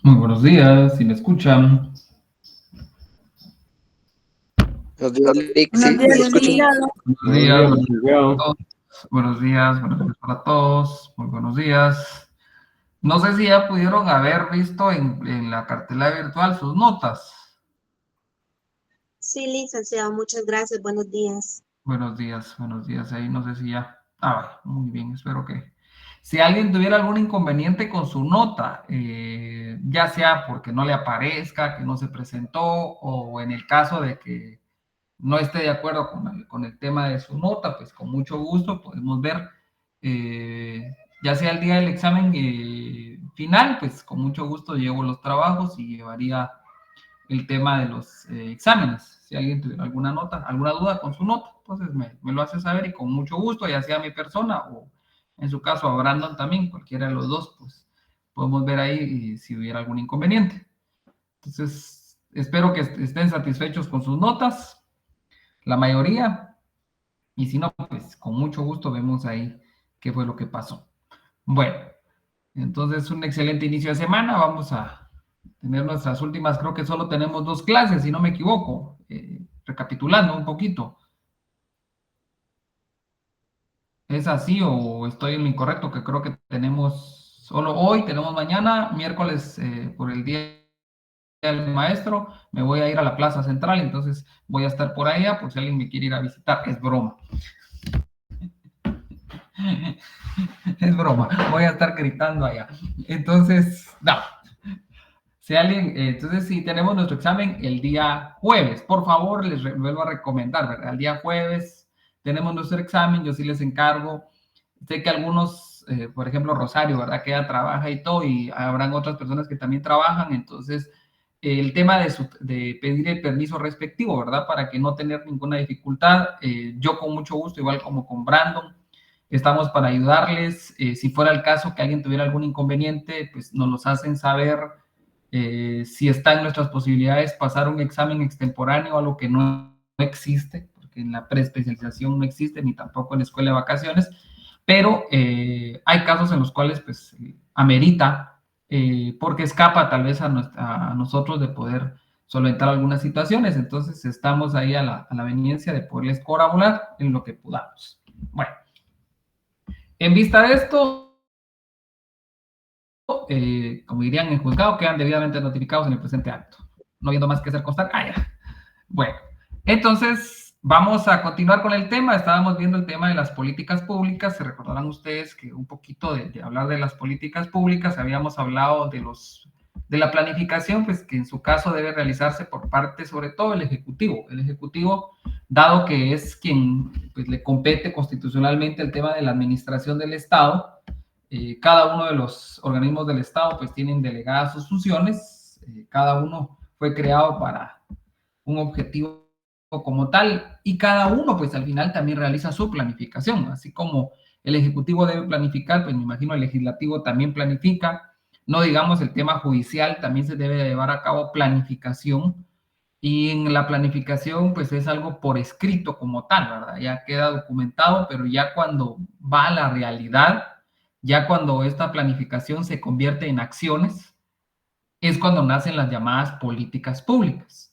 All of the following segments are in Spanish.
Muy buenos días, si me escuchan. Buenos días, Lick. Buenos Sí, días, lo escucho. licenciado. Buenos días, buenos días para todos. Muy buenos días. No sé si ya pudieron haber visto en la cartela virtual sus notas. Sí, licenciado, muchas gracias. Buenos días. Buenos días, buenos días. Ahí no sé si ya. Muy bien, espero que. Si alguien tuviera algún inconveniente con su nota, ya sea porque no le aparezca, que no se presentó, o en el caso de que no esté de acuerdo con el tema de su nota, pues con mucho gusto podemos ver, ya sea el día del examen final, pues con mucho gusto llevo los trabajos y llevaría el tema de los exámenes. Si alguien tuviera alguna nota, alguna duda con su nota, entonces me lo hace saber y con mucho gusto, ya sea mi persona o en su caso a Brandon también, cualquiera de los dos, pues podemos ver ahí si hubiera algún inconveniente. Entonces, espero que estén satisfechos con sus notas, la mayoría, y si no, pues con mucho gusto vemos ahí qué fue lo que pasó. Bueno, entonces un excelente inicio de semana, vamos a tener nuestras últimas, creo que solo tenemos 2 clases, si no me equivoco, recapitulando un poquito. ¿Es así o estoy en lo incorrecto? Que creo que tenemos solo hoy, tenemos mañana, miércoles por el día del maestro, me voy a ir a la Plaza Central, entonces voy a estar por allá por si alguien me quiere ir a visitar, es broma. Es broma, voy a estar gritando allá. Entonces, no. Si alguien, entonces, si tenemos nuestro examen el día jueves, por favor, les vuelvo a recomendar, ¿verdad? El día jueves tenemos nuestro examen, yo sí les encargo. Sé que algunos, por ejemplo, Rosario, ¿verdad? Que ella trabaja y todo, y habrán otras personas que también trabajan, entonces, el tema de pedir el permiso respectivo, ¿verdad? Para que no tener ninguna dificultad, yo con mucho gusto, igual como con Brandon, estamos para ayudarles. Si fuera el caso que alguien tuviera algún inconveniente, pues nos los hacen saber. Si está en nuestras posibilidades pasar un examen extemporáneo, algo que no existe, porque en la preespecialización no existe, ni tampoco en la escuela de vacaciones, pero hay casos en los cuales pues amerita, porque escapa tal vez a nosotros de poder solventar algunas situaciones, entonces estamos ahí a la veniencia de poderles colaborar en lo que podamos. Bueno, en vista de esto, como dirían en juzgado, quedan debidamente notificados en el presente acto. No viendo más que hacer constar. Ya. Bueno, entonces vamos a continuar con el tema. Estábamos viendo el tema de las políticas públicas. Se recordarán ustedes que un poquito de hablar de las políticas públicas, habíamos hablado de la planificación, pues que en su caso debe realizarse por parte, sobre todo, el Ejecutivo. El Ejecutivo, dado que es quien pues, le compete constitucionalmente el tema de la administración del Estado, cada uno de los organismos del Estado pues tienen delegadas sus funciones, cada uno fue creado para un objetivo como tal y cada uno pues al final también realiza su planificación, así como el Ejecutivo debe planificar, pues me imagino el Legislativo también planifica, no digamos el tema judicial, también se debe llevar a cabo planificación y en la planificación pues es algo por escrito como tal, ¿verdad? Ya queda documentado, pero ya cuando va a la realidad, ya cuando esta planificación se convierte en acciones, es cuando nacen las llamadas políticas públicas.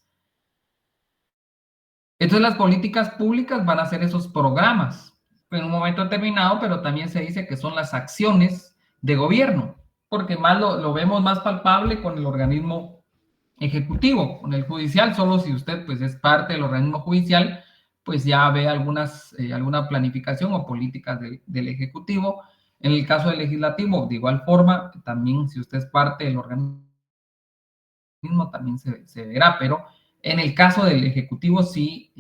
Entonces las políticas públicas van a ser esos programas en un momento determinado, pero también se dice que son las acciones de gobierno, porque más lo vemos más palpable con el organismo ejecutivo, con el judicial, solo si usted pues es parte del organismo judicial, pues ya ve alguna planificación o políticas del ejecutivo. En el caso del legislativo, de igual forma, también si usted es parte del organismo también se verá, pero en el caso del ejecutivo sí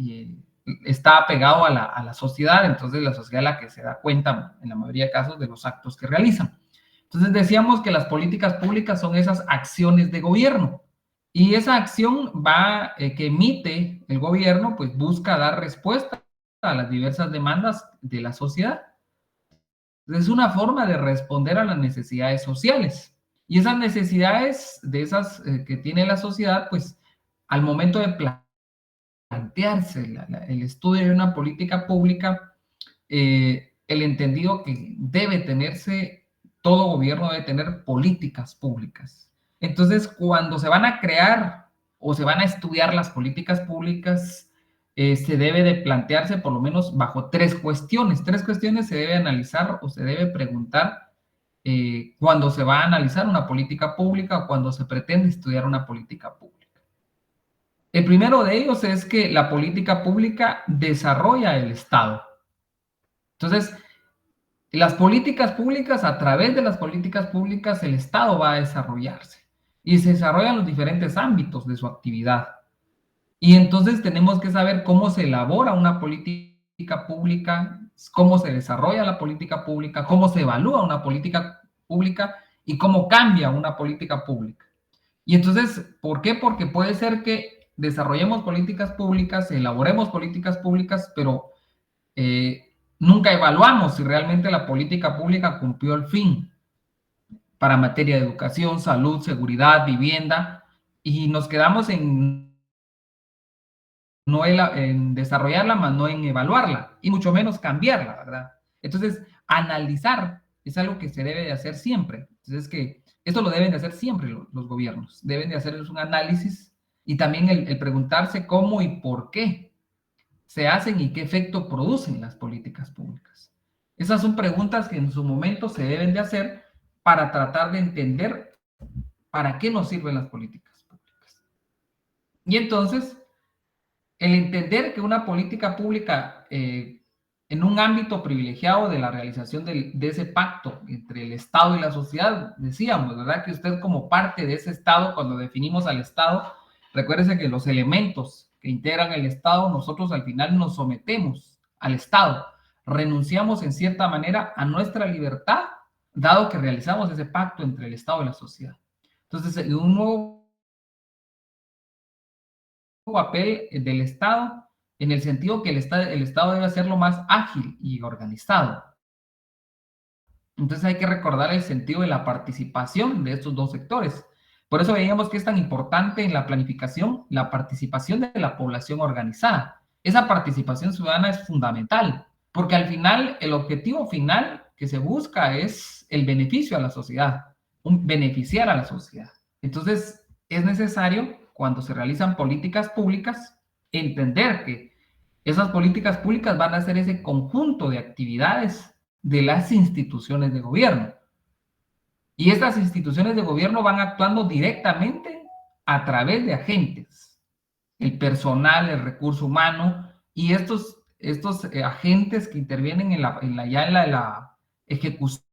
está apegado a la sociedad, entonces la sociedad es la que se da cuenta en la mayoría de casos de los actos que realizan. Entonces decíamos que las políticas públicas son esas acciones de gobierno y esa acción que emite el gobierno pues busca dar respuesta a las diversas demandas de la sociedad. Es una forma de responder a las necesidades sociales. Y esas necesidades de esas que tiene la sociedad, pues al momento de plantearse el estudio de una política pública, el entendido que debe tenerse, todo gobierno debe tener políticas públicas. Entonces, cuando se van a crear o se van a estudiar las políticas públicas, se debe de plantearse por lo menos bajo tres cuestiones. Tres cuestiones se debe analizar o se debe preguntar cuando se va a analizar una política pública o cuando se pretende estudiar una política pública. El primero de ellos es que la política pública desarrolla el Estado. Entonces, las políticas públicas, a través de las políticas públicas, el Estado va a desarrollarse y se desarrollan los diferentes ámbitos de su actividad. Y entonces tenemos que saber cómo se elabora una política pública, cómo se desarrolla la política pública, cómo se evalúa una política pública y cómo cambia una política pública. Y entonces, ¿por qué? Porque puede ser que desarrollemos políticas públicas, elaboremos políticas públicas, pero nunca evaluamos si realmente la política pública cumplió el fin para materia de educación, salud, seguridad, vivienda, y nos quedamos en desarrollarla, más no en evaluarla, y mucho menos cambiarla, ¿verdad? Entonces, analizar es algo que se debe de hacer siempre. Entonces, que esto lo deben de hacer siempre los gobiernos. Deben de hacer un análisis y también el preguntarse cómo y por qué se hacen y qué efecto producen las políticas públicas. Esas son preguntas que en su momento se deben de hacer para tratar de entender para qué nos sirven las políticas públicas. Y entonces, el entender que una política pública en un ámbito privilegiado de la realización de ese pacto entre el Estado y la sociedad, decíamos, ¿verdad? Que usted como parte de ese Estado, cuando definimos al Estado, recuérdese que los elementos que integran el Estado, nosotros al final nos sometemos al Estado, renunciamos en cierta manera a nuestra libertad, dado que realizamos ese pacto entre el Estado y la sociedad. Entonces, un nuevo papel del Estado en el sentido que el Estado debe hacerlo más ágil y organizado. Entonces hay que recordar el sentido de la participación de estos dos sectores. Por eso veíamos que es tan importante en la planificación la participación de la población organizada. Esa participación ciudadana es fundamental, porque al final el objetivo final que se busca es el beneficio a la sociedad, beneficiar a la sociedad. Entonces es necesario, cuando se realizan políticas públicas, entender que esas políticas públicas van a ser ese conjunto de actividades de las instituciones de gobierno. Y estas instituciones de gobierno van actuando directamente a través de agentes, el personal, el recurso humano, y estos agentes que intervienen en la ejecución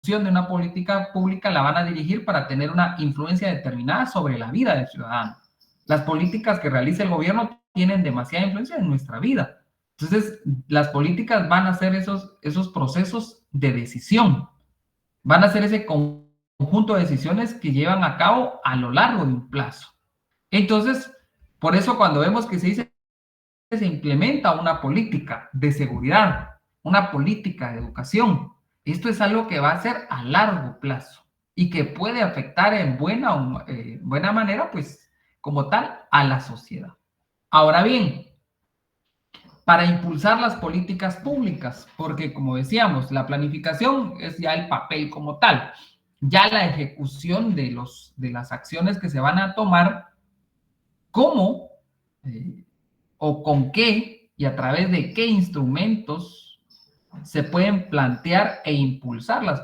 de una política pública la van a dirigir para tener una influencia determinada sobre la vida del ciudadano. Las políticas que realiza el gobierno tienen demasiada influencia en nuestra vida. Entonces, las políticas van a ser esos procesos de decisión. Van a ser ese conjunto de decisiones que llevan a cabo a lo largo de un plazo. Entonces, por eso cuando vemos que se implementa una política de seguridad, una política de educación, esto es algo que va a ser a largo plazo y que puede afectar en buena manera, pues, como tal, a la sociedad. Ahora bien, para impulsar las políticas públicas, porque como decíamos, la planificación es ya el papel como tal, ya la ejecución de las acciones que se van a tomar, cómo o con qué y a través de qué instrumentos se pueden plantear e impulsar las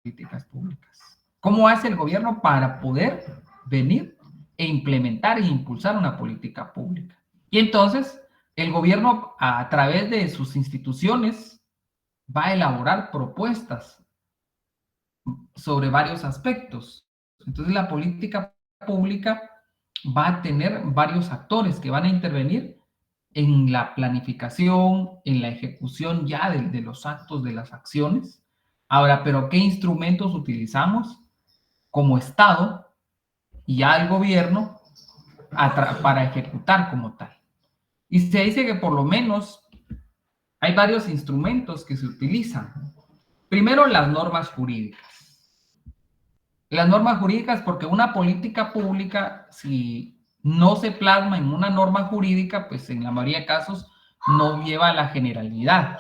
políticas públicas. ¿Cómo hace el gobierno para poder venir e implementar e impulsar una política pública? Y entonces, el gobierno, a través de sus instituciones, va a elaborar propuestas sobre varios aspectos. Entonces, la política pública va a tener varios actores que van a intervenir en la planificación, en la ejecución ya de los actos, de las acciones. Ahora, ¿pero qué instrumentos utilizamos como Estado y ya el gobierno para ejecutar como tal? Y se dice que por lo menos hay varios instrumentos que se utilizan. Primero, las normas jurídicas. Las normas jurídicas, porque una política pública, si no se plasma en una norma jurídica, pues en la mayoría de casos no lleva a la generalidad.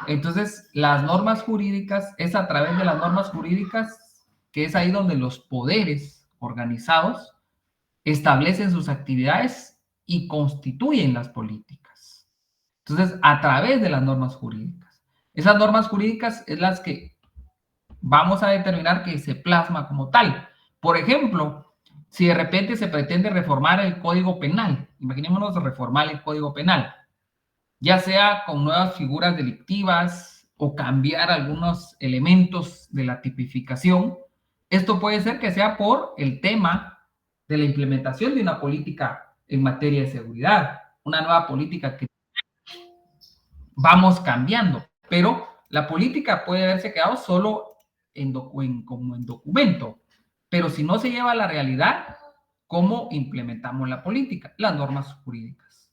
Entonces, las normas jurídicas, es a través de las normas jurídicas que es ahí donde los poderes organizados establecen sus actividades y constituyen las políticas. Entonces, a través de las normas jurídicas. Esas normas jurídicas es las que vamos a determinar que se plasma como tal. Por ejemplo, si de repente se pretende reformar el Código Penal, imaginémonos reformar el Código Penal, ya sea con nuevas figuras delictivas o cambiar algunos elementos de la tipificación, esto puede ser que sea por el tema de la implementación de una política en materia de seguridad, una nueva política que vamos cambiando, pero la política puede haberse quedado solo como en documento, pero si no se lleva a la realidad, ¿cómo implementamos la política? Las normas jurídicas.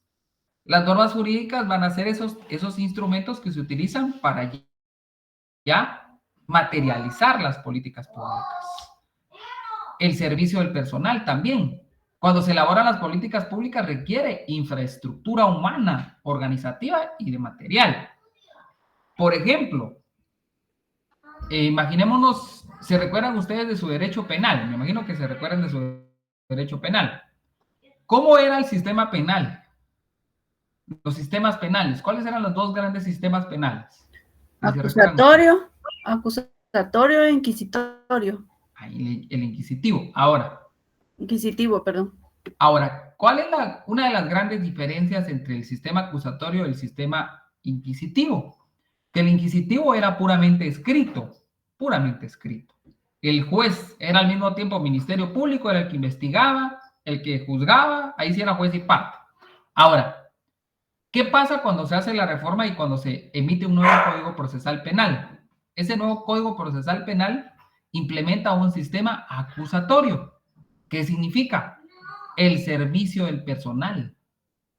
Las normas jurídicas van a ser esos instrumentos que se utilizan para ya materializar las políticas públicas. El servicio del personal también. Cuando se elaboran las políticas públicas requiere infraestructura humana, organizativa y de material. Por ejemplo, imaginémonos, ¿se recuerdan ustedes de su derecho penal? Me imagino que se recuerdan de su derecho penal. ¿Cómo era el sistema penal? Los sistemas penales. ¿Cuáles eran los dos grandes sistemas penales? Acusatorio e inquisitorio. Ahí, el inquisitivo. Ahora. Inquisitivo, perdón. Ahora, ¿cuál es una de las grandes diferencias entre el sistema acusatorio y el sistema inquisitivo? Que el inquisitivo era puramente escrito, puramente escrito. El juez era al mismo tiempo ministerio público, era el que investigaba, el que juzgaba, ahí sí era juez y parte. Ahora, ¿qué pasa cuando se hace la reforma y cuando se emite un nuevo Código Procesal Penal? Ese nuevo Código Procesal Penal implementa un sistema acusatorio. ¿Qué significa? El servicio del personal,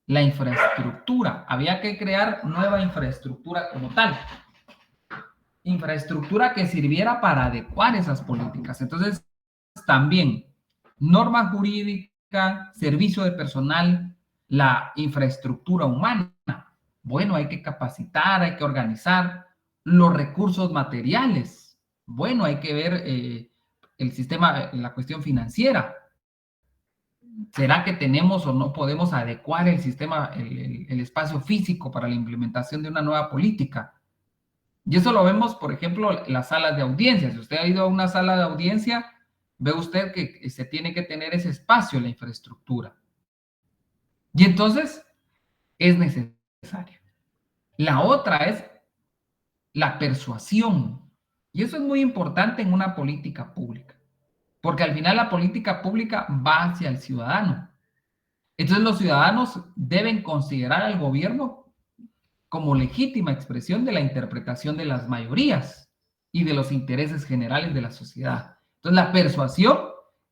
la infraestructura. Había que crear nueva infraestructura como tal. Infraestructura que sirviera para adecuar esas políticas. Entonces, también norma jurídica, servicio de personal, la infraestructura humana. Bueno, hay que capacitar, hay que organizar los recursos materiales. Bueno, hay que ver el sistema, la cuestión financiera. ¿Será que tenemos o no podemos adecuar el sistema, el espacio físico para la implementación de una nueva política? Y eso lo vemos, por ejemplo, en las salas de audiencia. Si usted ha ido a una sala de audiencia, ve usted que se tiene que tener ese espacio, la infraestructura. Y entonces es necesario. La otra es la persuasión. Y eso es muy importante en una política pública. Porque al final la política pública va hacia el ciudadano. Entonces los ciudadanos deben considerar al gobierno como legítima expresión de la interpretación de las mayorías y de los intereses generales de la sociedad. Entonces la persuasión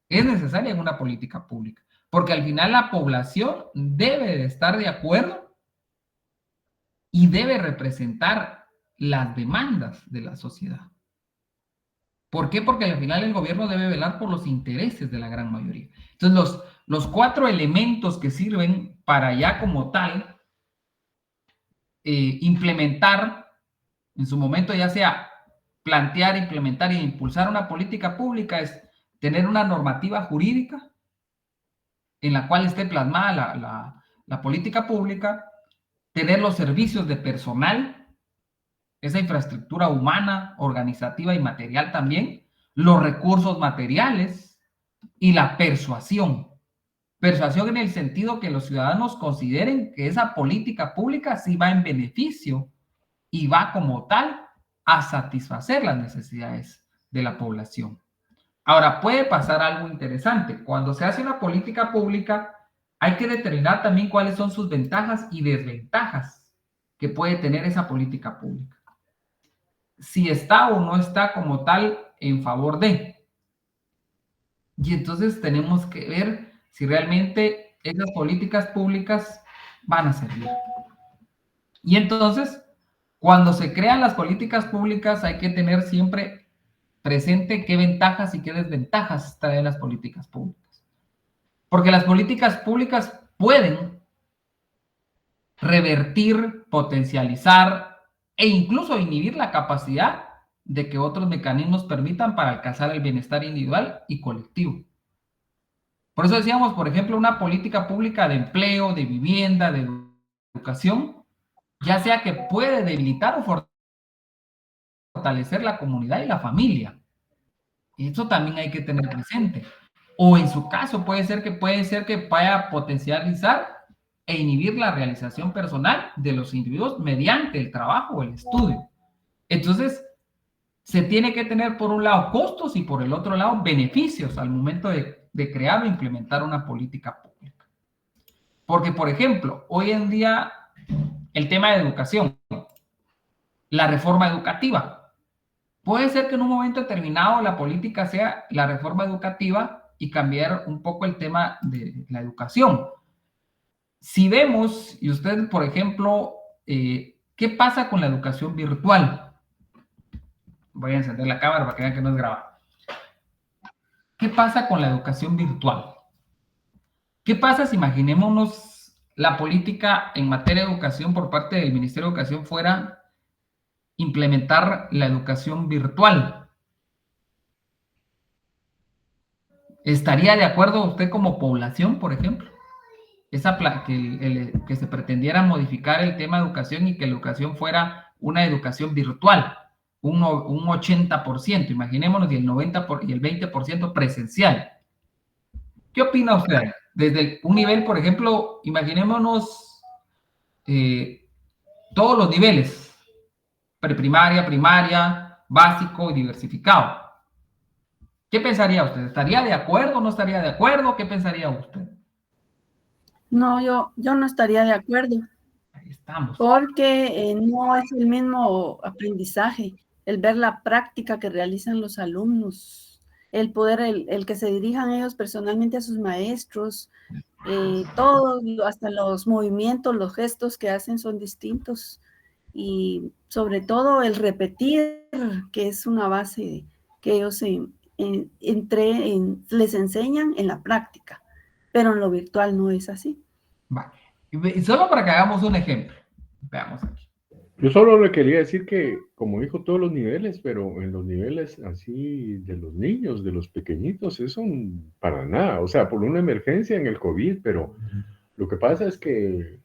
es necesaria en una política pública, porque al final la población debe de estar de acuerdo y debe representar las demandas de la sociedad. ¿Por qué? Porque al final el gobierno debe velar por los intereses de la gran mayoría. Entonces, los 4 elementos que sirven para ya como tal implementar, en su momento ya sea plantear, implementar e impulsar una política pública, es tener una normativa jurídica en la cual esté plasmada la política pública, tener los servicios de personal, esa infraestructura humana, organizativa y material también, los recursos materiales y la persuasión. Persuasión en el sentido que los ciudadanos consideren que esa política pública sí va en beneficio y va como tal a satisfacer las necesidades de la población. Ahora, puede pasar algo interesante. Cuando se hace una política pública, hay que determinar también cuáles son sus ventajas y desventajas que puede tener esa política pública. Si está o no está como tal en favor de. Y entonces tenemos que ver si realmente esas políticas públicas van a servir. Y entonces, cuando se crean las políticas públicas, hay que tener siempre presente qué ventajas y qué desventajas traen las políticas públicas. Porque las políticas públicas pueden revertir, potencializar e incluso inhibir la capacidad de que otros mecanismos permitan para alcanzar el bienestar individual y colectivo. Por eso decíamos, por ejemplo, una política pública de empleo, de vivienda, de educación, ya sea que puede debilitar o fortalecer la comunidad y la familia. Eso también hay que tener presente. O en su caso puede ser que vaya a potencializar e inhibir la realización personal de los individuos mediante el trabajo o el estudio. Entonces, se tiene que tener por un lado costos y por el otro lado beneficios al momento de crear o implementar una política pública. Porque, por ejemplo, hoy en día el tema de educación, la reforma educativa, puede ser que en un momento determinado la política sea la reforma educativa y cambiar un poco el tema de la educación. Si vemos, y ustedes, por ejemplo, ¿qué pasa con la educación virtual? Voy a encender la cámara para que vean que no es grabado. ¿Qué pasa con la educación virtual? ¿Qué pasa si imaginémonos la política en materia de educación por parte del Ministerio de Educación fuera implementar la educación virtual? ¿Estaría de acuerdo usted como población, por ejemplo? Que se pretendiera modificar el tema de educación y que la educación fuera una educación virtual, un 80%, imaginémonos, y el 90% y el 20% presencial. ¿Qué opina usted? Desde un nivel, por ejemplo, imaginémonos todos los niveles, preprimaria, primaria, básico y diversificado. ¿Qué pensaría usted? ¿Estaría de acuerdo o no estaría de acuerdo? ¿Qué pensaría usted? No, yo no estaría de acuerdo. Ahí estamos. Porque no es el mismo aprendizaje, el ver la práctica que realizan los alumnos, el poder, el que se dirijan ellos personalmente a sus maestros, todos, hasta los movimientos, los gestos que hacen son distintos. Y sobre todo el repetir, que es una base que ellos les enseñan en la práctica, pero en lo virtual no es así. Vale. Y solo para que hagamos un ejemplo. Veamos aquí. Yo solo le quería decir que, como dijo, todos los niveles, pero en los niveles así de los niños, de los pequeñitos, eso para nada. O sea, por una emergencia en el COVID, pero lo que pasa es que,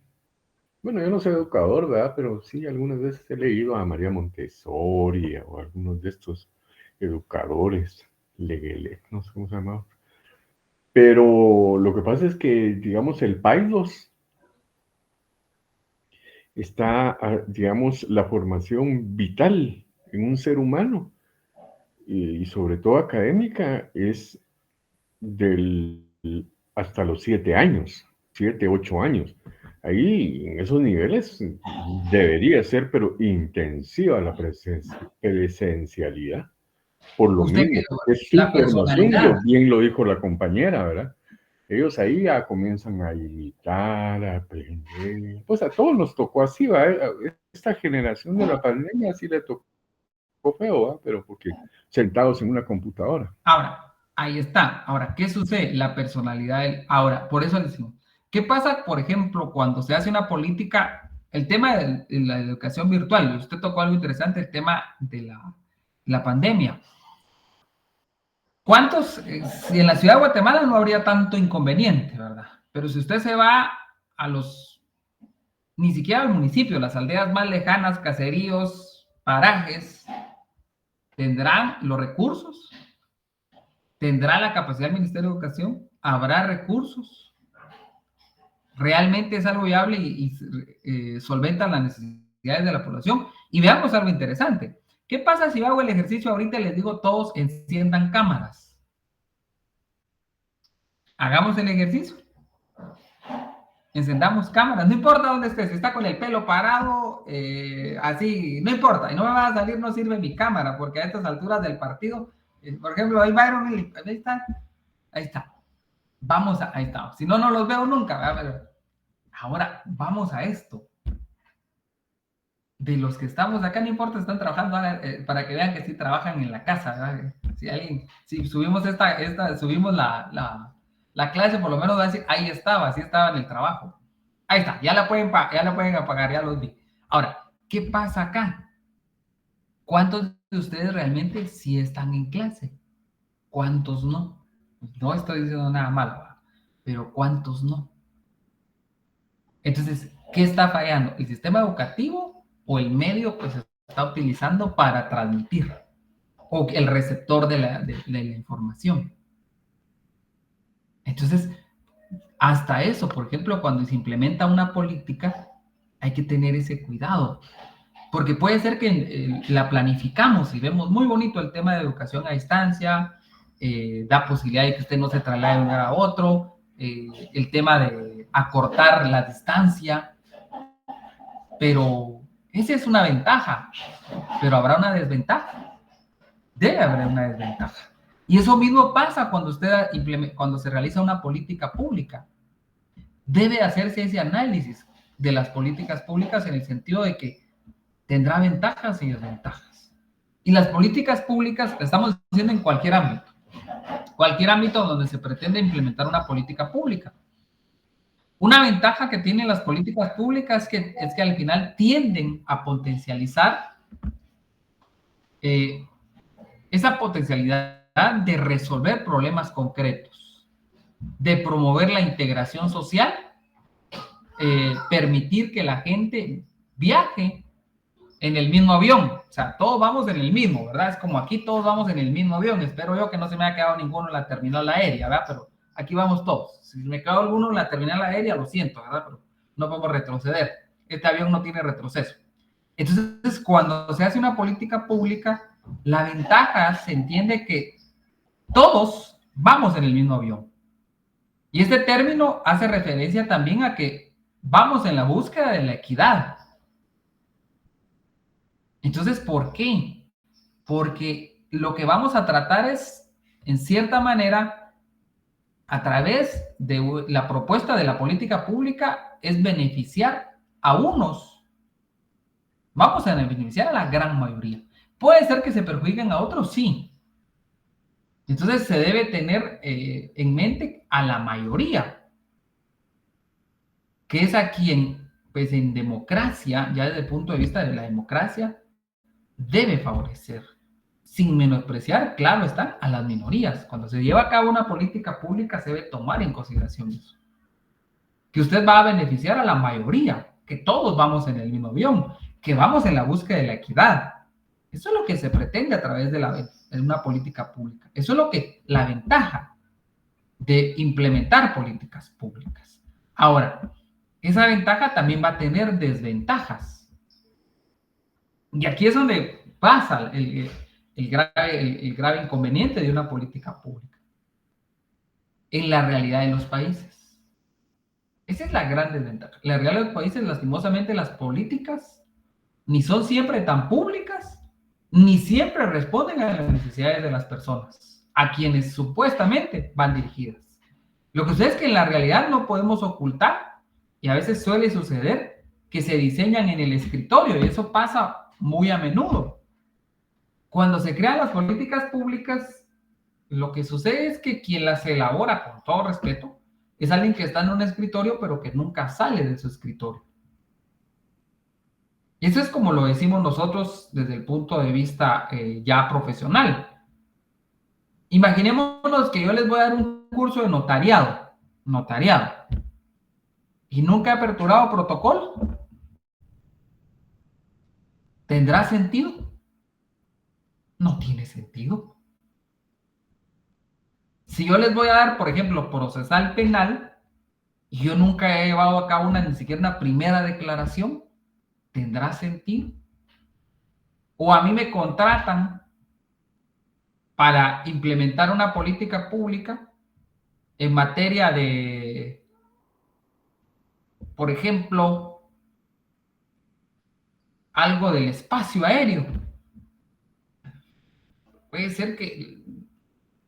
bueno, yo no soy educador, ¿verdad? Pero sí, algunas veces he leído a María Montessori o algunos de estos educadores, Leguele, no sé cómo se llama. Pero lo que pasa es que, digamos, el PAIDOS está, digamos, la formación vital en un ser humano y sobre todo académica es hasta los 7 años, 7, 8 años. Ahí, en esos niveles, debería ser, pero intensiva la presencialidad. Por lo mismo, es su formación, bien lo dijo la compañera, ¿verdad? Ellos ahí ya comienzan a imitar, a aprender. Pues a todos nos tocó así, ¿va? Esta generación de la pandemia sí le tocó feo, ¿va? Pero porque sentados en una computadora. Ahora, ahí está. Ahora, ¿qué sucede? La personalidad Ahora, por eso decimos, ¿qué pasa, por ejemplo, cuando se hace una política, el tema de la educación virtual? Usted tocó algo interesante, el tema de la pandemia. ¿Cuántos? Si en la ciudad de Guatemala no habría tanto inconveniente, ¿verdad? Pero si usted se va ni siquiera al municipio, las aldeas más lejanas, caseríos, parajes, ¿tendrán los recursos? ¿Tendrá la capacidad del Ministerio de Educación? ¿Habrá recursos? ¿Realmente es algo viable y solventa las necesidades de la población? Y veamos algo interesante. ¿Qué pasa si hago el ejercicio ahorita y les digo todos enciendan cámaras? Hagamos el ejercicio. Encendamos cámaras, no importa dónde estés, si está con el pelo parado, así, no importa, y no me va a salir, no sirve mi cámara, porque a estas alturas del partido, por ejemplo, ahí Byron, ahí está, ahí está, si no, no los veo nunca, ¿verdad? Pero ahora, vamos a esto. De los que estamos acá, no importa, están trabajando, para que vean que sí trabajan en la casa, ¿verdad? Si subimos subimos la clase, por lo menos va a decir, ahí estaba, así estaba en el trabajo. Ahí está, ya la pueden apagar, ya los vi. Ahora, ¿qué pasa acá? ¿Cuántos ustedes realmente sí están en clase? ¿Cuántos no? No estoy diciendo nada malo, pero ¿cuántos no? Entonces, ¿qué está fallando? ¿El sistema educativo o el medio que se está utilizando para transmitir? O el receptor de la información. Entonces, hasta eso, por ejemplo, cuando se implementa una política, hay que tener ese cuidado. Porque puede ser que la planificamos y vemos muy bonito el tema de educación a distancia, da posibilidad de que usted no se traslade de un lugar a otro, el tema de acortar la distancia, pero esa es una ventaja, pero habrá una desventaja. Debe haber una desventaja. Y eso mismo pasa cuando cuando se realiza una política pública. Debe hacerse ese análisis de las políticas públicas en el sentido de que tendrá ventajas y desventajas. Y las políticas públicas estamos haciendo en cualquier ámbito donde se pretende implementar una política pública. Una ventaja que tienen las políticas públicas es que al final tienden a potencializar esa potencialidad de resolver problemas concretos, de promover la integración social, permitir que la gente viaje en el mismo avión. O sea, todos vamos en el mismo, ¿verdad? Es como aquí todos vamos en el mismo avión. Espero yo que no se me haya quedado ninguno en la terminal aérea, ¿verdad? Pero aquí vamos todos. Si me quedó alguno en la terminal aérea, lo siento, ¿verdad? Pero no podemos retroceder. Este avión no tiene retroceso. Entonces, cuando se hace una política pública, la ventaja se entiende que todos vamos en el mismo avión. Y este término hace referencia también a que vamos en la búsqueda de la equidad. Entonces, ¿por qué? Porque lo que vamos a tratar es, en cierta manera, a través de la propuesta de la política pública, es beneficiar a unos. Vamos a beneficiar a la gran mayoría. ¿Puede ser que se perjudiquen a otros? Sí. Entonces se debe tener en mente a la mayoría, que es a quien, pues en democracia, ya desde el punto de vista de la democracia, debe favorecer, sin menospreciar, claro está, a las minorías. Cuando se lleva a cabo una política pública se debe tomar en consideración eso. Que usted va a beneficiar a la mayoría, que todos vamos en el mismo avión, que vamos en la búsqueda de la equidad. Eso es lo que se pretende a través de una política pública. Eso es lo que la ventaja de implementar políticas públicas. Ahora, esa ventaja también va a tener desventajas. Y aquí es donde pasa el grave inconveniente de una política pública. En la realidad de los países. Esa es la gran desventaja. En la realidad de los países, lastimosamente, las políticas ni son siempre tan públicas, ni siempre responden a las necesidades de las personas, a quienes supuestamente van dirigidas. Lo que sucede es que en la realidad no podemos ocultar, y a veces suele suceder, que se diseñan en el escritorio, y eso pasa muy a menudo. Cuando se crean las políticas públicas, lo que sucede es que quien las elabora, con todo respeto, es alguien que está en un escritorio, pero que nunca sale de su escritorio. Y eso es como lo decimos nosotros desde el punto de vista ya profesional. Imaginémonos que yo les voy a dar un curso de notariado, y nunca he aperturado protocolo. ¿Tendrá sentido? No tiene sentido. Si yo les voy a dar, por ejemplo, procesal penal, y yo nunca he llevado a cabo ni siquiera una primera declaración, ¿tendrá sentido? O a mí me contratan para implementar una política pública en materia de, por ejemplo, algo del espacio aéreo. Puede ser que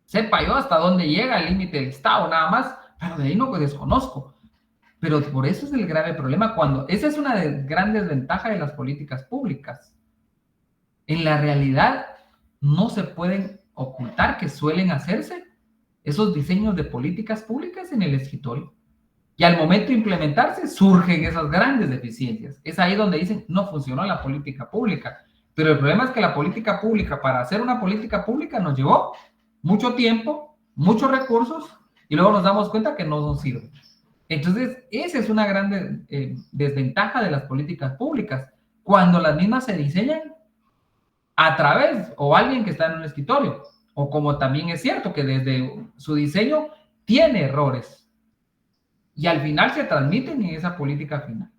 sepa yo hasta dónde llega el límite del Estado, nada más, pero de ahí no desconozco. Pero por eso es el grave problema, esa es una gran desventaja de las políticas públicas. En la realidad no se pueden ocultar que suelen hacerse esos diseños de políticas públicas en el escritorio. Y al momento de implementarse surgen esas grandes deficiencias. Es ahí donde dicen, no funcionó la política pública. Pero el problema es que la política pública, para hacer una política pública, nos llevó mucho tiempo, muchos recursos, y luego nos damos cuenta que no nos sirve. Entonces, esa es una gran desventaja de las políticas públicas, cuando las mismas se diseñan a través, o alguien que está en un escritorio, o como también es cierto que desde su diseño tiene errores, y al final se transmiten en esa política final.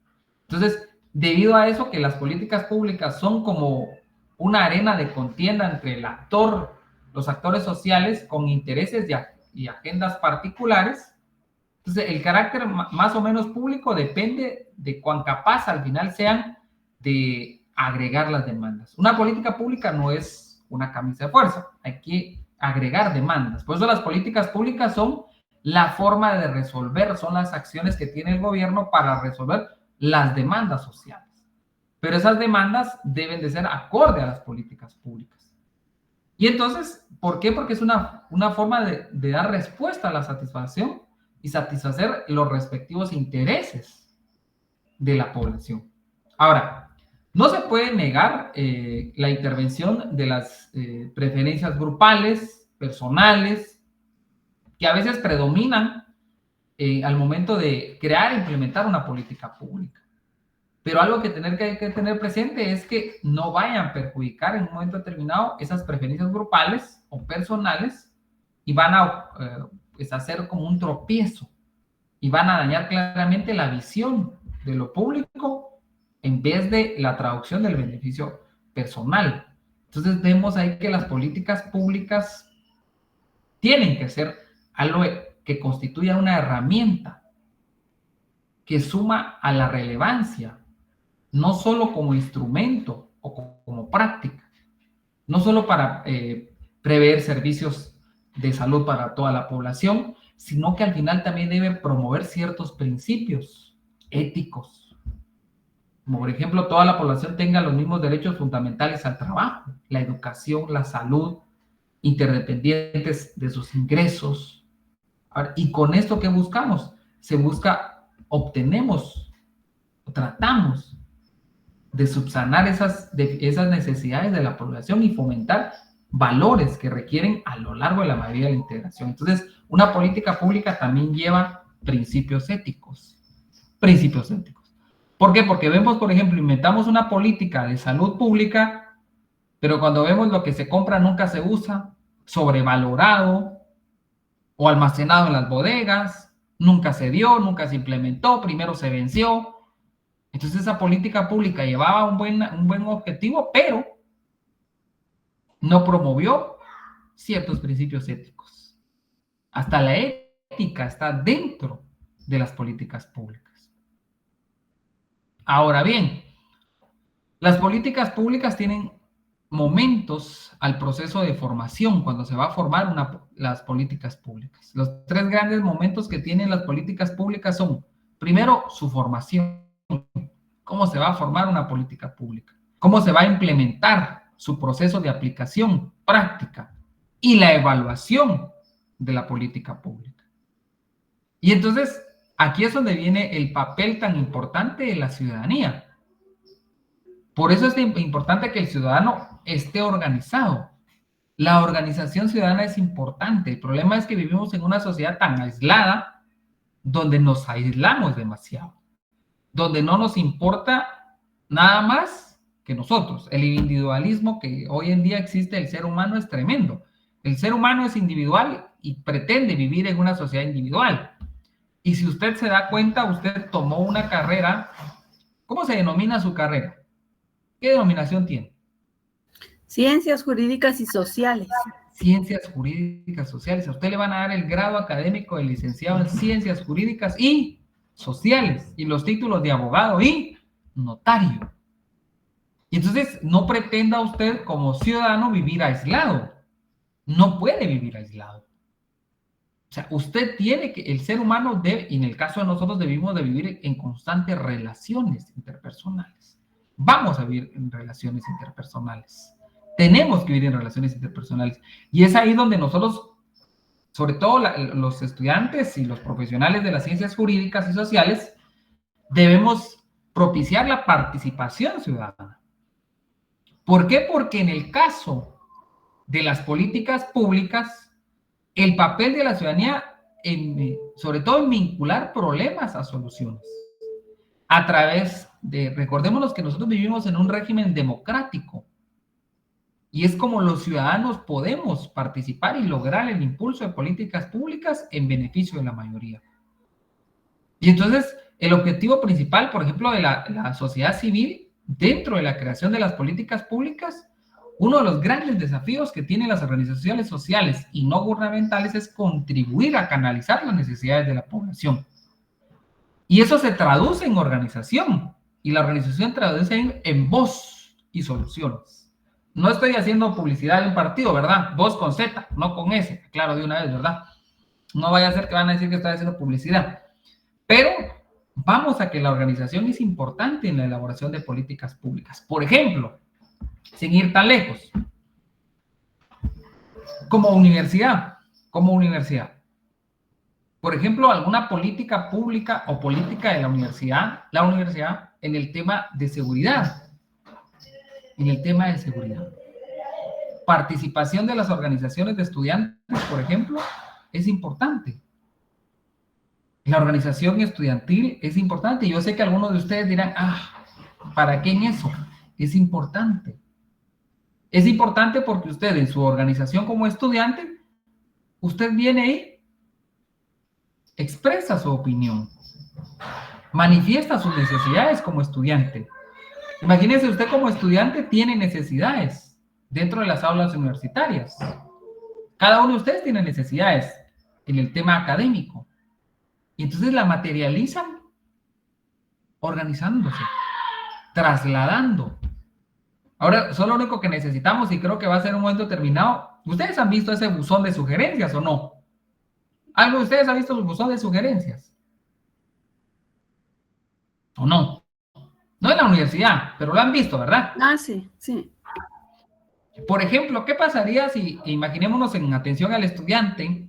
Entonces, debido a eso que las políticas públicas son como una arena de contienda entre el actor, los actores sociales con intereses y agendas particulares, entonces el carácter más o menos público depende de cuán capaz al final sean de agregar las demandas. Una política pública no es una camisa de fuerza, hay que agregar demandas. Por eso las políticas públicas son la forma de resolver, son las acciones que tiene el gobierno para resolver las demandas sociales. Pero esas demandas deben de ser acorde a las políticas públicas. Y entonces, ¿por qué? Porque es una forma de dar respuesta a la satisfacción y satisfacer los respectivos intereses de la población. Ahora, no se puede negar la intervención de las preferencias grupales, personales, que a veces predominan al momento de crear e implementar una política pública. Pero algo que hay que tener presente es que no vayan a perjudicar en un momento determinado esas preferencias grupales o personales y van a hacer como un tropiezo y van a dañar claramente la visión de lo público en vez de la traducción del beneficio personal. Entonces vemos ahí que las políticas públicas tienen que ser algo que constituya una herramienta que suma a la relevancia, no solo como instrumento o como práctica, no solo para prever servicios de salud para toda la población, sino que al final también debe promover ciertos principios éticos. Como por ejemplo, toda la población tenga los mismos derechos fundamentales al trabajo, la educación, la salud, interdependientes de sus ingresos. Y con esto, ¿qué buscamos? Tratamos de subsanar esas necesidades de la población y fomentar valores que requieren a lo largo de la mayoría de la integración. Entonces, una política pública también lleva principios éticos. Principios éticos. ¿Por qué? Porque vemos, por ejemplo, inventamos una política de salud pública, pero cuando vemos lo que se compra nunca se usa, sobrevalorado o almacenado en las bodegas, nunca se dio, nunca se implementó, primero se venció. Entonces esa política pública llevaba un buen objetivo, pero no promovió ciertos principios éticos. Hasta la ética está dentro de las políticas públicas. Ahora bien, las políticas públicas tienen momentos al proceso de formación, cuando se va a formar las políticas públicas. Los tres grandes momentos que tienen las políticas públicas son, primero, su formación. ¿Cómo se va a formar una política pública? ¿Cómo se va a implementar su proceso de aplicación práctica? Y la evaluación de la política pública. Y entonces, aquí es donde viene el papel tan importante de la ciudadanía. Por eso es importante que el ciudadano esté organizado. La organización ciudadana es importante. El problema es que vivimos en una sociedad tan aislada, donde nos aislamos demasiado, donde no nos importa nada más que nosotros. El individualismo que hoy en día existe, el ser humano es tremendo. El ser humano es individual y pretende vivir en una sociedad individual. Y si usted se da cuenta, usted tomó una carrera. ¿Cómo se denomina su carrera? ¿Qué denominación tiene? Ciencias jurídicas y sociales. Ciencias jurídicas sociales. A usted le van a dar el grado académico de licenciado en ciencias jurídicas y sociales y los títulos de abogado y notario. Y entonces no pretenda usted como ciudadano vivir aislado. No puede vivir aislado. O sea, usted tiene que, el ser humano debe, y en el caso de nosotros debimos de vivir en constantes relaciones interpersonales. Vamos a vivir en relaciones interpersonales. Tenemos que vivir en relaciones interpersonales. Y es ahí donde nosotros, sobre todo los estudiantes y los profesionales de las ciencias jurídicas y sociales, debemos propiciar la participación ciudadana. ¿Por qué? Porque en el caso de las políticas públicas, el papel de la ciudadanía, sobre todo en vincular problemas a soluciones, a través de, recordémonos que nosotros vivimos en un régimen democrático, y es como los ciudadanos podemos participar y lograr el impulso de políticas públicas en beneficio de la mayoría. Y entonces, el objetivo principal, por ejemplo, de la sociedad civil, dentro de la creación de las políticas públicas, uno de los grandes desafíos que tienen las organizaciones sociales y no gubernamentales es contribuir a canalizar las necesidades de la población. Y eso se traduce en organización, y la organización traduce en voz y soluciones. No estoy haciendo publicidad de un partido, ¿verdad? Voz con Z, no con S, claro, de una vez, ¿verdad? No vaya a ser que van a decir que estoy haciendo publicidad. Pero vamos a que la organización es importante en la elaboración de políticas públicas. Por ejemplo, sin ir tan lejos, como universidad. Por ejemplo, alguna política pública o política de la universidad en el tema de seguridad. Participación de las organizaciones de estudiantes, por ejemplo, es importante. La organización estudiantil es importante. Yo sé que algunos de ustedes dirán, ¿para qué en eso? Es importante. Es importante porque usted en su organización como estudiante, usted viene ahí, expresa su opinión, manifiesta sus necesidades como estudiante. Imagínese usted como estudiante tiene necesidades dentro de las aulas universitarias. Cada uno de ustedes tiene necesidades en el tema académico. Y entonces la materializan organizándose, trasladando. Ahora, solo lo único que necesitamos, y creo que va a ser un momento determinado, ¿ustedes han visto ese buzón de sugerencias o no? ¿Algo de ustedes ha visto el buzón de sugerencias? ¿O no? No en la universidad, pero lo han visto, ¿verdad? Sí, sí. Por ejemplo, ¿qué pasaría si, imaginémonos en atención al estudiante,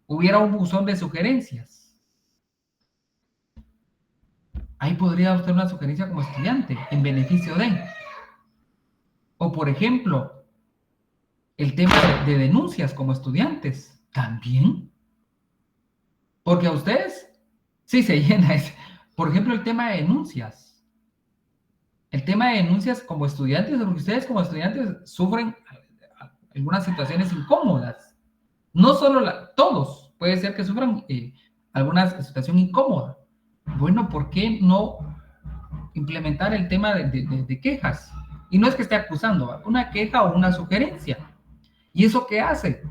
hubiera un buzón de sugerencias? Ahí podría usted una sugerencia como estudiante, en beneficio de. O, por ejemplo, el tema de denuncias como estudiantes, también. Porque a ustedes, sí se llena. Por ejemplo, el tema de denuncias. El tema de denuncias como estudiantes, porque ustedes como estudiantes sufren algunas situaciones incómodas. No solo todos, puede ser que sufran alguna situación incómoda. Bueno, ¿por qué no implementar el tema de quejas? Y no es que esté acusando, una queja o una sugerencia. ¿Y eso qué hace?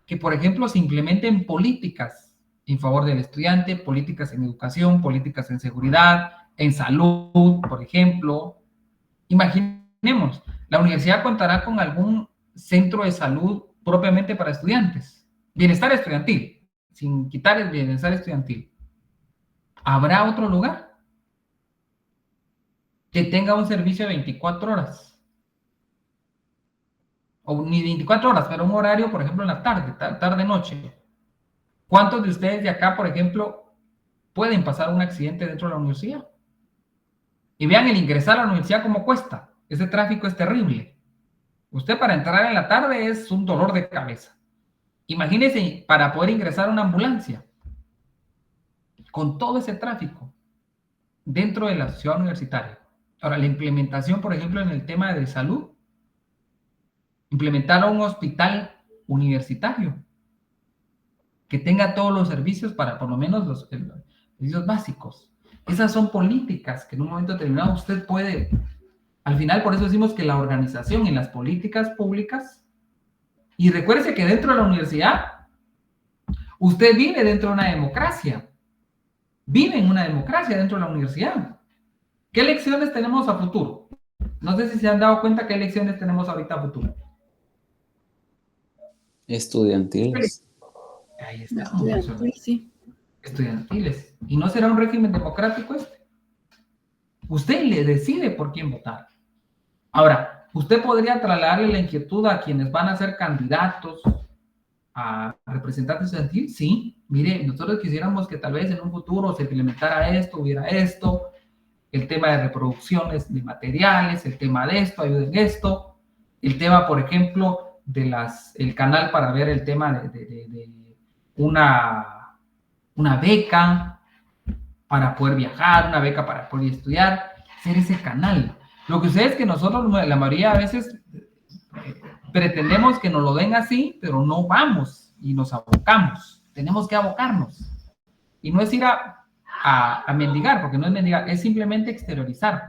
Que, por ejemplo, se implementen políticas en favor del estudiante, políticas en educación, políticas en seguridad, en salud, por ejemplo. Imaginemos, la universidad contará con algún centro de salud propiamente para estudiantes. Bienestar estudiantil, sin quitar el bienestar estudiantil. ¿Habrá otro lugar que tenga un servicio de 24 horas? O ni 24 horas, pero un horario, por ejemplo, en la tarde-noche. ¿Cuántos de ustedes de acá, por ejemplo, pueden pasar un accidente dentro de la universidad? Y vean el ingresar a la universidad cómo cuesta. Ese tráfico es terrible. Usted para entrar en la tarde es un dolor de cabeza. Imagínense para poder ingresar a una ambulancia. Con todo ese tráfico dentro de la ciudad universitaria. Ahora, la implementación, por ejemplo, en el tema de salud. Implementar un hospital universitario que tenga todos los servicios para, por lo menos, los servicios básicos. Esas son políticas que en un momento determinado usted puede, al final, por eso decimos que la organización en las políticas públicas, y recuérdese que dentro de la universidad, usted vive dentro de una democracia, vive en una democracia dentro de la universidad. ¿Qué elecciones tenemos a futuro? No sé si se han dado cuenta qué elecciones tenemos ahorita a futuro. Estudiantiles. Ahí está. Sí. Estudiantiles. ¿Y no será un régimen democrático este? Usted le decide por quién votar. Ahora, ¿usted podría trasladarle la inquietud a quienes van a ser candidatos a representantes estudiantiles? Sí. Mire, nosotros quisiéramos que tal vez en un futuro se implementara esto, hubiera esto, el tema de reproducciones de materiales, el tema de esto, ayuden esto. el tema, por ejemplo, de el canal para ver el tema de una beca para poder viajar, una beca para poder estudiar, ser ese canal. Lo que sucede es que nosotros, la mayoría a veces, pretendemos que nos lo den así, pero no vamos y nos abocamos. Tenemos que abocarnos. Y no es ir a mendigar, porque no es mendigar, es simplemente exteriorizar.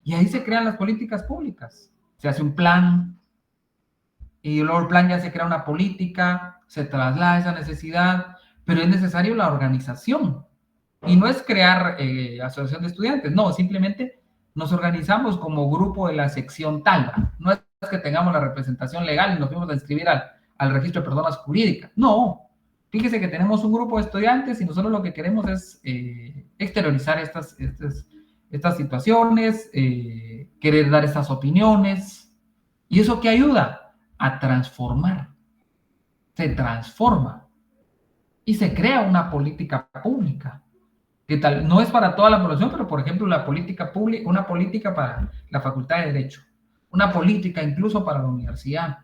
Y ahí se crean las políticas públicas. Se hace un plan, y luego el plan ya se crea una política, se traslada esa necesidad, pero es necesario la organización. Y no es crear asociación de estudiantes, no, simplemente nos organizamos como grupo de la sección tal. No es que tengamos la representación legal y nos fuimos a inscribir al registro de personas jurídicas. No, fíjese que tenemos un grupo de estudiantes y nosotros lo que queremos es exteriorizar estas situaciones, querer dar estas opiniones. ¿Y eso qué ayuda? A transformar. Se transforma y se crea una política pública. Que tal, no es para toda la población, pero por ejemplo la política pública, una política para la Facultad de Derecho, una política incluso para la universidad.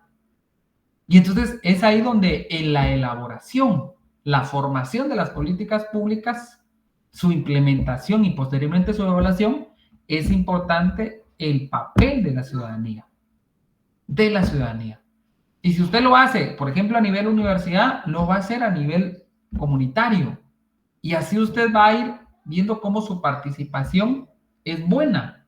Y entonces es ahí donde en la elaboración, la formación de las políticas públicas, su implementación y posteriormente su evaluación, es importante el papel de la ciudadanía. De la ciudadanía. Y si usted lo hace, por ejemplo, a nivel universidad, lo va a hacer a nivel comunitario. Y así usted va a ir viendo cómo su participación es buena.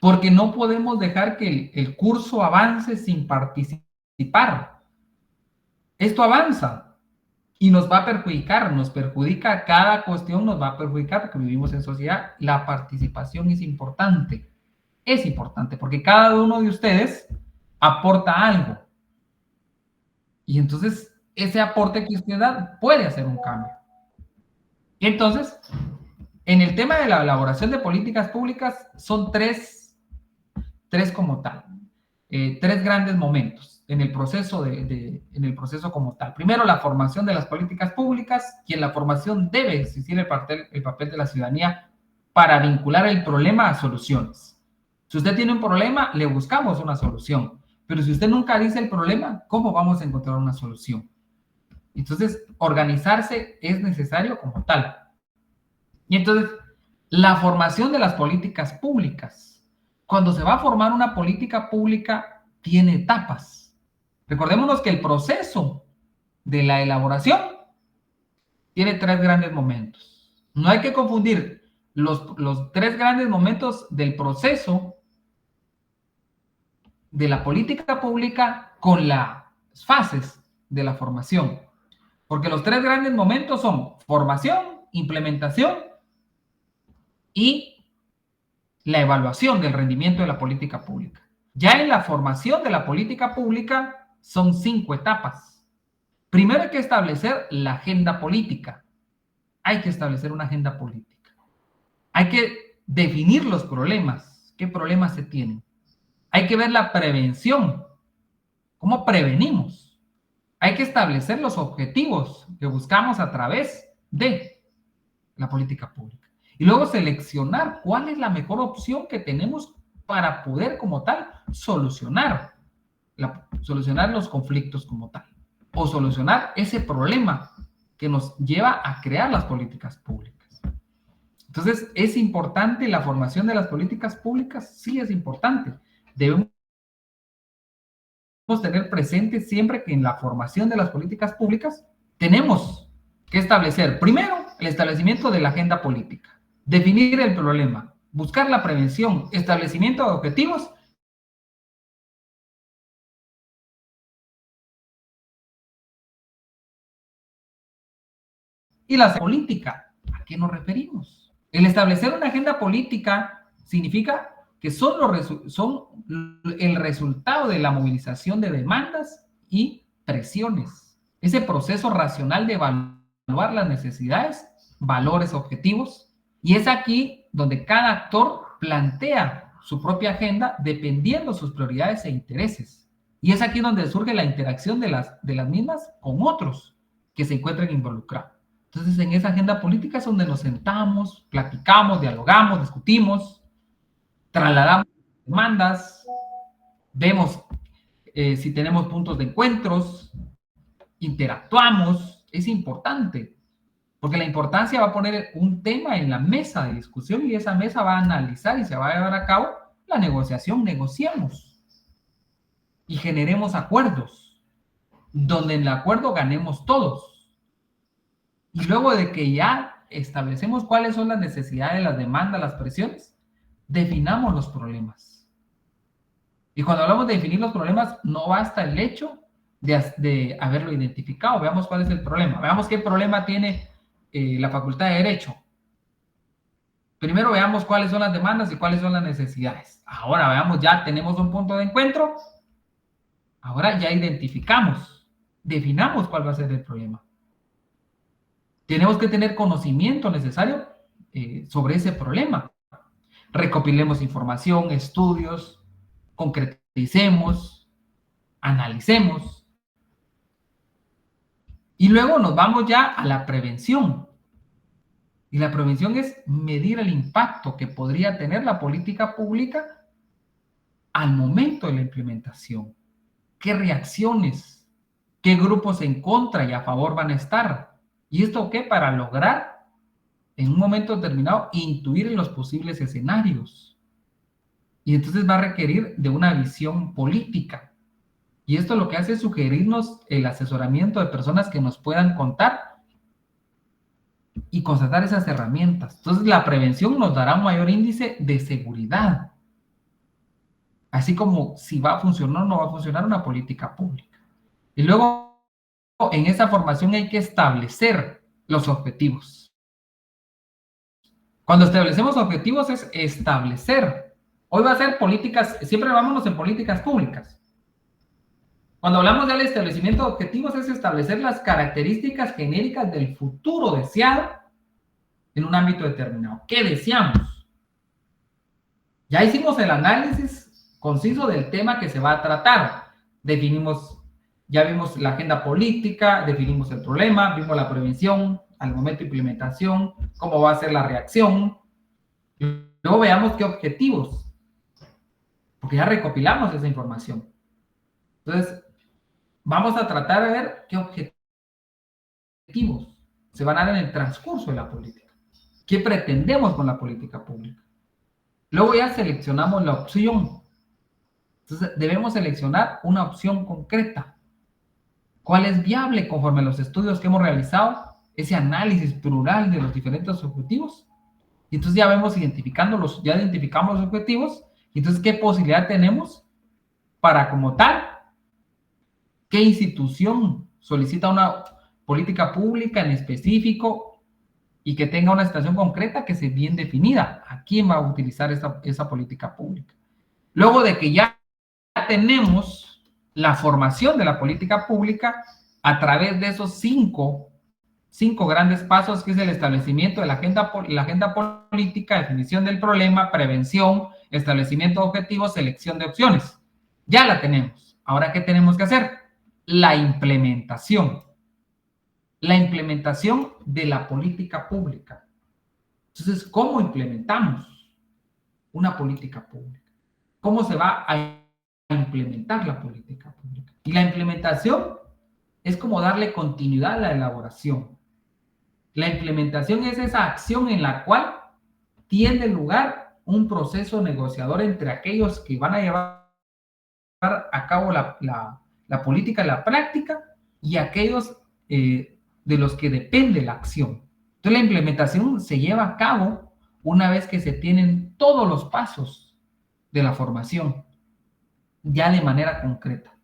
Porque no podemos dejar que el curso avance sin participar. Esto avanza y nos va a perjudicar, nos perjudica, cada cuestión nos va a perjudicar porque vivimos en sociedad. La participación es importante porque cada uno de ustedes aporta algo. Y entonces ese aporte que usted da puede hacer un cambio. Y entonces, en el tema de la elaboración de políticas públicas, son tres como tal, tres grandes momentos en el proceso en el proceso como tal. Primero, la formación de las políticas públicas, y en la formación debe existir el papel de la ciudadanía para vincular el problema a soluciones. Si usted tiene un problema, le buscamos una solución. Pero si usted nunca dice el problema, ¿cómo vamos a encontrar una solución? Entonces, organizarse es necesario como tal. Y entonces, la formación de las políticas públicas. Cuando se va a formar una política pública, tiene etapas. Recordémonos que el proceso de la elaboración tiene tres grandes momentos. No hay que confundir los tres grandes momentos del proceso de la política pública con las fases de la formación. Porque los tres grandes momentos son formación, implementación y la evaluación del rendimiento de la política pública. Ya en la formación de la política pública son 5 etapas. Primero hay que establecer la agenda política. Hay que establecer una agenda política. Hay que definir los problemas. ¿Qué problemas se tienen? Hay que ver la prevención. ¿Cómo prevenimos? Hay que establecer los objetivos que buscamos a través de la política pública. Y luego seleccionar cuál es la mejor opción que tenemos para poder, como tal, solucionar los conflictos como tal. O solucionar ese problema que nos lleva a crear las políticas públicas. Entonces, ¿es importante la formación de las políticas públicas? Sí, es importante. Debemos tener presente siempre que en la formación de las políticas públicas tenemos que establecer, primero, el establecimiento de la agenda política, definir el problema, buscar la prevención, establecimiento de objetivos y la política. ¿A qué nos referimos? El establecer una agenda política significa que son el resultado de la movilización de demandas y presiones. Ese proceso racional de evaluar las necesidades, valores, objetivos, y es aquí donde cada actor plantea su propia agenda dependiendo de sus prioridades e intereses. Y es aquí donde surge la interacción de las mismas con otros que se encuentran involucrados. Entonces, en esa agenda política es donde nos sentamos, platicamos, dialogamos, discutimos, trasladamos demandas vemos si tenemos puntos de encuentros, interactuamos, es importante, porque la importancia va a poner un tema en la mesa de discusión y esa mesa va a analizar y se va a llevar a cabo la negociación, negociemos y generemos acuerdos, donde en el acuerdo ganemos todos. Y luego de que ya establecemos cuáles son las necesidades, las demandas, las presiones, definamos los problemas. Y cuando hablamos de definir los problemas, no basta el hecho de haberlo identificado. Veamos cuál es el problema. Veamos qué problema tiene la Facultad de Derecho. Primero veamos cuáles son las demandas y cuáles son las necesidades. Ahora veamos, ya tenemos un punto de encuentro. Ahora ya identificamos, definamos cuál va a ser el problema. Tenemos que tener conocimiento necesario sobre ese problema. Recopilemos información, estudios, concreticemos, analicemos. Y luego nos vamos ya a la prevención. Y la prevención es medir el impacto que podría tener la política pública al momento de la implementación. ¿Qué reacciones? ¿Qué grupos en contra y a favor van a estar? ¿Y esto qué? Para lograr, en un momento determinado, intuir en los posibles escenarios. Y entonces va a requerir de una visión política. Y esto lo que hace es sugerirnos el asesoramiento de personas que nos puedan contar y constatar esas herramientas. Entonces, la prevención nos dará un mayor índice de seguridad. Así como si va a funcionar o no va a funcionar una política pública. Y luego, en esa formación hay que establecer los objetivos. Cuando establecemos objetivos es establecer. Hoy va a ser políticas, siempre vámonos en políticas públicas. Cuando hablamos del establecimiento de objetivos es establecer las características genéricas del futuro deseado en un ámbito determinado. ¿Qué deseamos? Ya hicimos el análisis conciso del tema que se va a tratar. Definimos, ya vimos la agenda política, definimos el problema, vimos la prevención, al momento de implementación, cómo va a ser la reacción. Luego veamos qué objetivos, porque ya recopilamos esa información. Entonces, vamos a tratar de ver qué objetivos se van a dar en el transcurso de la política. ¿Qué pretendemos con la política pública? Luego ya seleccionamos la opción. Entonces, debemos seleccionar una opción concreta. ¿Cuál es viable conforme a los estudios que hemos realizado? Ese análisis plural de los diferentes objetivos. Y entonces ya vemos ya identificamos los objetivos. Y entonces, ¿qué posibilidad tenemos para como tal? ¿Qué institución solicita una política pública en específico y que tenga una situación concreta que sea bien definida? ¿A quién va a utilizar esa política pública? Luego de que ya tenemos la formación de la política pública a través de esos cinco grandes pasos, que es el establecimiento de la agenda política, definición del problema, prevención, establecimiento de objetivos, selección de opciones. Ya la tenemos. Ahora, ¿qué tenemos que hacer? La implementación. La implementación de la política pública. Entonces, ¿cómo implementamos una política pública? ¿Cómo se va a implementar la política pública? Y la implementación es como darle continuidad a la elaboración. La implementación es esa acción en la cual tiene lugar un proceso negociador entre aquellos que van a llevar a cabo la política, la práctica, y aquellos de los que depende la acción. Entonces, la implementación se lleva a cabo una vez que se tienen todos los pasos de la formación, ya de manera concreta.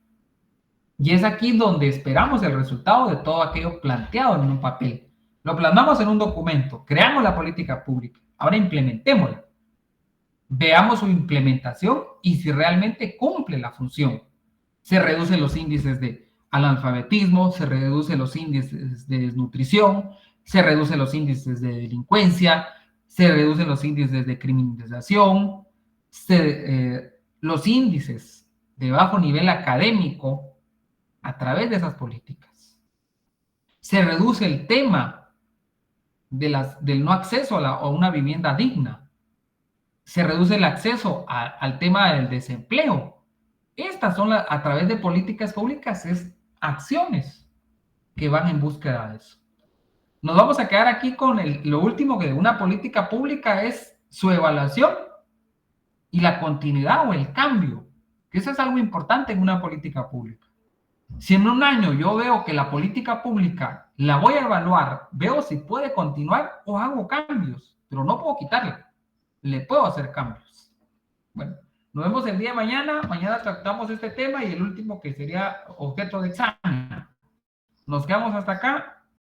Y es aquí donde esperamos el resultado de todo aquello planteado en un papel. Lo plasmamos en un documento, creamos la política pública, ahora implementémosla. Veamos su implementación y si realmente cumple la función. Se reducen los índices de analfabetismo, se reducen los índices de desnutrición, se reducen los índices de delincuencia, se reducen los índices de criminalización, los índices de bajo nivel académico a través de esas políticas. Se reduce el tema del no acceso a una vivienda digna. Se reduce el acceso al tema del desempleo. Estas son, a través de políticas públicas, es acciones que van en búsqueda de eso. Nos vamos a quedar aquí con lo último que de una política pública es su evaluación y la continuidad o el cambio, que eso es algo importante en una política pública. Si en un año yo veo que la política pública la voy a evaluar, veo si puede continuar o hago cambios, pero no puedo quitarla, le puedo hacer cambios. Bueno, nos vemos el día de mañana. Mañana tratamos este tema y el último que sería objeto de examen. Nos quedamos hasta acá.